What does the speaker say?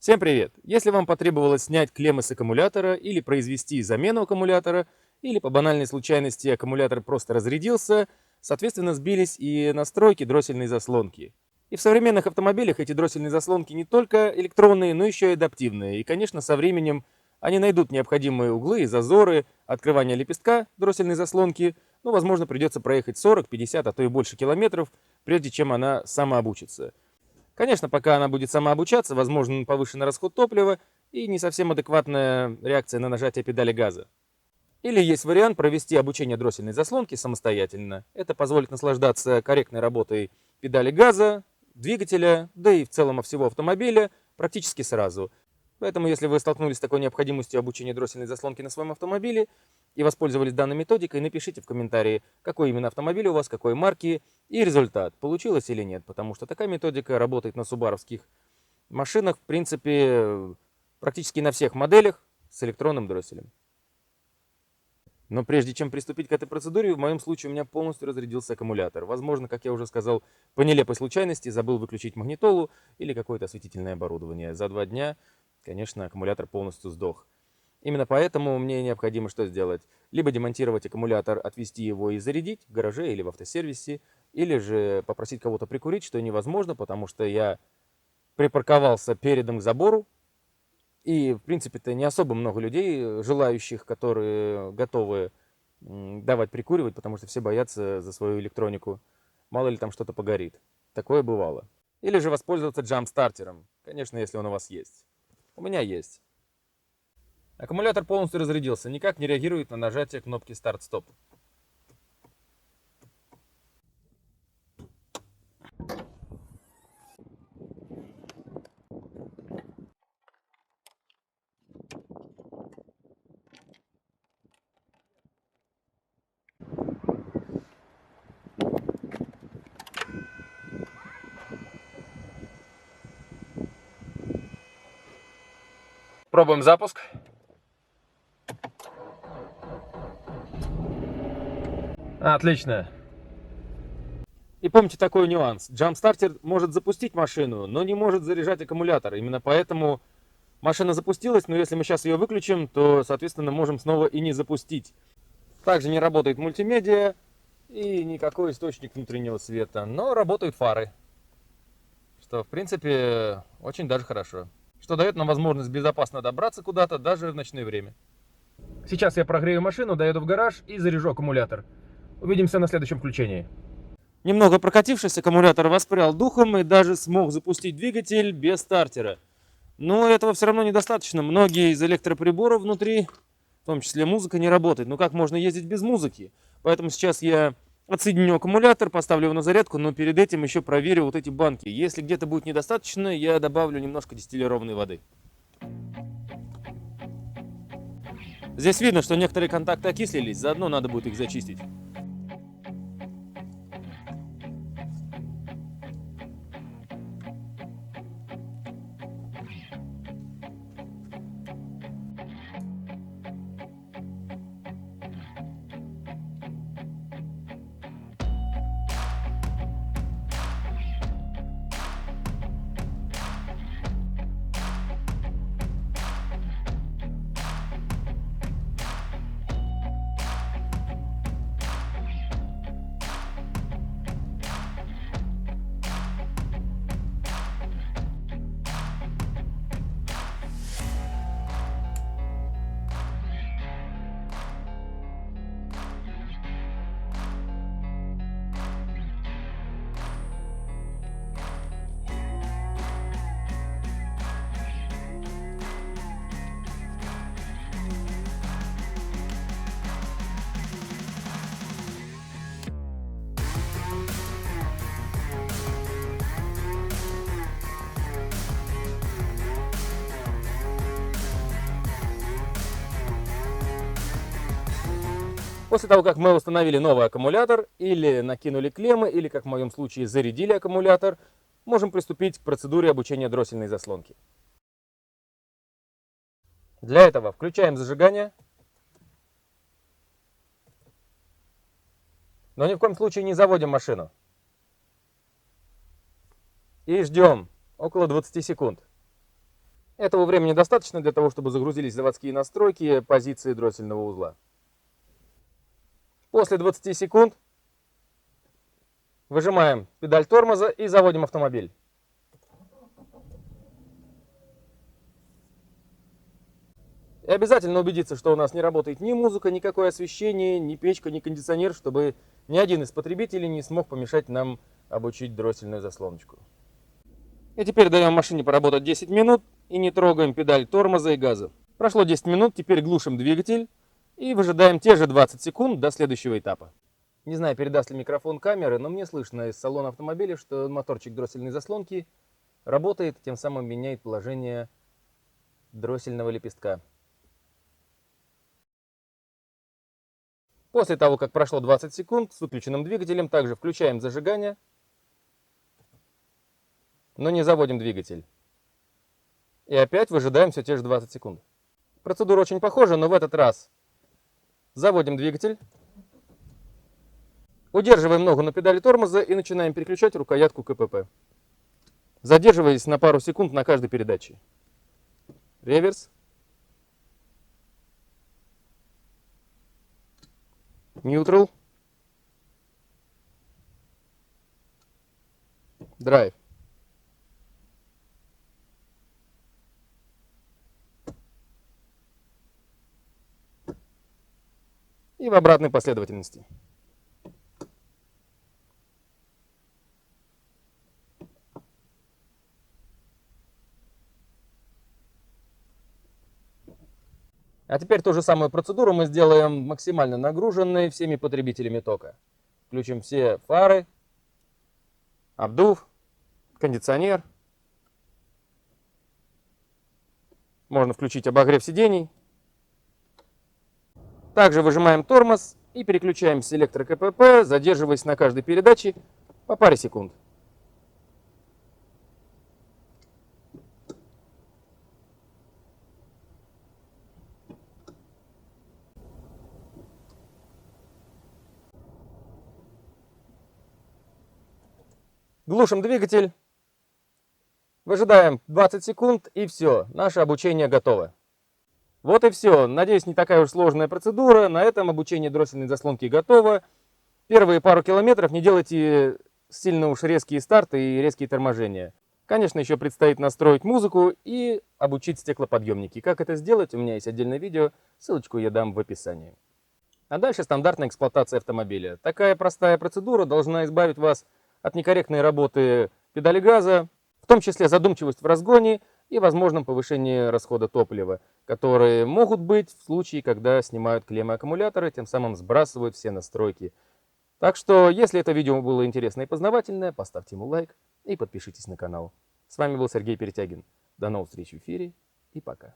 Всем привет! Если вам потребовалось снять клеммы с аккумулятора или произвести замену аккумулятора, или по банальной случайности аккумулятор просто разрядился, соответственно сбились и настройки дроссельной заслонки. И в современных автомобилях эти дроссельные заслонки не только электронные, но еще и адаптивные. И, конечно, со временем они найдут необходимые углы и зазоры открывания лепестка дроссельной заслонки. Ну, возможно, придется проехать 40, 50, а то и больше километров, прежде чем она самообучится. Конечно, пока она будет самообучаться, возможен повышенный расход топлива и не совсем адекватная реакция на нажатие педали газа. Или есть вариант провести обучение дроссельной заслонки самостоятельно. Это позволит наслаждаться корректной работой педали газа, двигателя, да и в целом всего автомобиля практически сразу. Поэтому, если вы столкнулись с такой необходимостью обучения дроссельной заслонки на своем автомобиле и воспользовались данной методикой, напишите в комментарии, какой именно автомобиль у вас, какой марки и результат, получилось или нет. Потому что такая методика работает на субаровских машинах, в принципе, практически на всех моделях с электронным дросселем. Но прежде чем приступить к этой процедуре, в моем случае у меня полностью разрядился аккумулятор. Возможно, как я уже сказал, по нелепой случайности забыл выключить магнитолу или какое-то осветительное оборудование. За 2 дня, конечно, аккумулятор полностью сдох. Именно поэтому мне необходимо что сделать? Либо демонтировать аккумулятор, отвезти его и зарядить в гараже или в автосервисе, или же попросить кого-то прикурить, что невозможно, потому что я припарковался передом к забору. И, в принципе-то, не особо много людей, желающих, которые готовы давать прикуривать, потому что все боятся за свою электронику. Мало ли там что-то погорит. Такое бывало. Или же воспользоваться джамп-стартером. Конечно, если он у вас есть. У меня есть. Аккумулятор полностью разрядился, никак не реагирует на нажатие кнопки старт-стоп. Пробуем запуск. Отлично. И помните такой нюанс. Джамп-стартер может запустить машину, но не может заряжать аккумулятор. Именно поэтому машина запустилась, но если мы сейчас ее выключим, то, соответственно, можем снова и не запустить. Также не работает мультимедиа и никакой источник внутреннего света, но работают фары. Что, в принципе, очень даже хорошо. Что дает нам возможность безопасно добраться куда-то, даже в ночное время. Сейчас я прогрею машину, доеду в гараж и заряжу аккумулятор. Увидимся на следующем включении. Немного прокатившись, аккумулятор воспрял духом и даже смог запустить двигатель без стартера. Но этого все равно недостаточно. Многие из электроприборов внутри, в том числе музыка, не работает. Ну как можно ездить без музыки? Поэтому сейчас я отсоединю аккумулятор, поставлю его на зарядку, но перед этим еще проверю вот эти банки. Если где-то будет недостаточно, я добавлю немножко дистиллированной воды. Здесь видно, что некоторые контакты окислились, заодно надо будет их зачистить. После того, как мы установили новый аккумулятор, или накинули клеммы, или, как в моем случае, зарядили аккумулятор, можем приступить к процедуре обучения дроссельной заслонки. Для этого включаем зажигание, но ни в коем случае не заводим машину. И ждем около 20 секунд. Этого времени достаточно для того, чтобы загрузились заводские настройки позиции дроссельного узла. После 20 секунд выжимаем педаль тормоза и заводим автомобиль. И обязательно убедиться, что у нас не работает ни музыка, никакое освещение, ни печка, ни кондиционер, чтобы ни один из потребителей не смог помешать нам обучить дроссельную заслоночку. И теперь даем машине поработать 10 минут и не трогаем педаль тормоза и газа. Прошло 10 минут, теперь глушим двигатель и выжидаем те же 20 секунд до следующего этапа. Не знаю, передаст ли микрофон камеры, но мне слышно из салона автомобиля, что моторчик дроссельной заслонки работает, тем самым меняет положение дроссельного лепестка. После того, как прошло 20 секунд, с выключенным двигателем также включаем зажигание, но не заводим двигатель. И опять выжидаем все те же 20 секунд. Процедура очень похожа, но в этот раз заводим двигатель, удерживаем ногу на педали тормоза и начинаем переключать рукоятку КПП, задерживаясь на пару секунд на каждой передаче. Реверс. Neutral. Драйв. И в обратной последовательности. А теперь ту же самую процедуру мы сделаем максимально нагруженной всеми потребителями тока. Включим все фары, обдув, кондиционер. Можно включить обогрев сидений. Также выжимаем тормоз и переключаем с электро КПП, задерживаясь на каждой передаче по паре секунд. Глушим двигатель, выжидаем 20 секунд и все, наше обучение готово. Вот и все. Надеюсь, не такая уж сложная процедура. На этом обучение дроссельной заслонки готово. Первые пару километров не делайте сильно уж резкие старты и резкие торможения. Конечно, еще предстоит настроить музыку и обучить стеклоподъемники. Как это сделать, у меня есть отдельное видео, ссылочку я дам в описании. А дальше стандартная эксплуатация автомобиля. Такая простая процедура должна избавить вас от некорректной работы педали газа, в том числе задумчивость в разгоне и возможном повышении расхода топлива, которые могут быть в случае, когда снимают клеммы аккумулятора, тем самым сбрасывают все настройки. Так что, если это видео было интересное и познавательное, поставьте ему лайк и подпишитесь на канал. С вами был Сергей Перетягин. До новых встреч в эфире и пока.